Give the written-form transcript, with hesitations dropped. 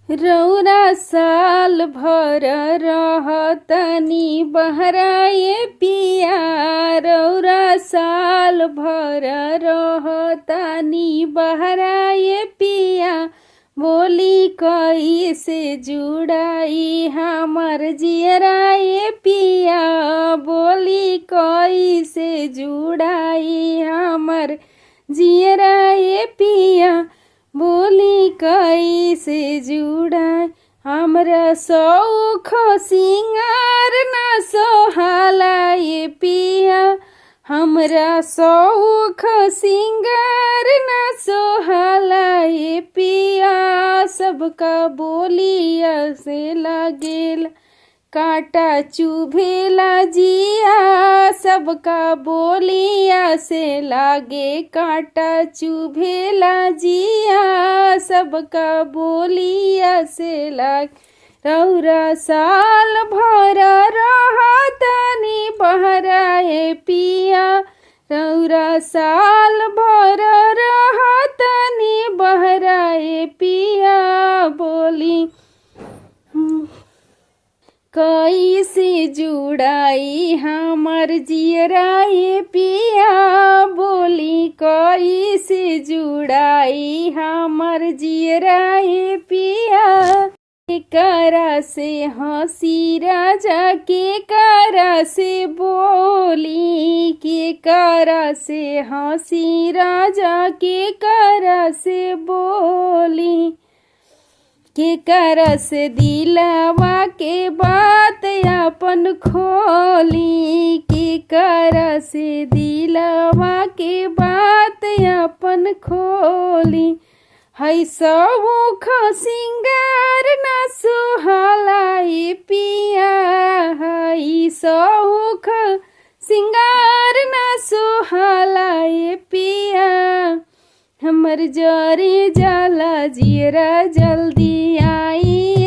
रौरा साल भर रहतनी बहराए पिया, रौरा साल भर रहतनी बहराए पिया। बोली कैसे जुड़ाई हमर जियराए पिया, बोली कैसे जुड़ाई हमर जियराए पिया। बोली कैसे जुड़ाई हमरा सौख सिंगार न सोहाला ये पिया, हमरा सौख सिंगार न सोहाला ये पिया। सबका बोलिया से लागेला काटा चुभेला जिया, सबका बोलिया से लागे काटा चुभेला जिया, सबका बोलिया से लागे। रौरा साल भर रहतनी बहराए पिया, रौरा साल भर रहतनी बहराए पिया। बोली कैसे जुड़ाई हमर जियराए पिया, बोली कैसे जुड़ाई हमर जियराए पिया। के करा से हंसी राजा के करा से बोली, के करा से हंसी राजा के करा से बोली। के करस दिलवा के बात अपन खोली, के करस दिलवा के बात अपन खोली। है सौख सिंगार न सुहाला ये पिया, है सौख सिंगार न सुहाला ये पिया। हमर जरे जाला जियरा जल्दी आई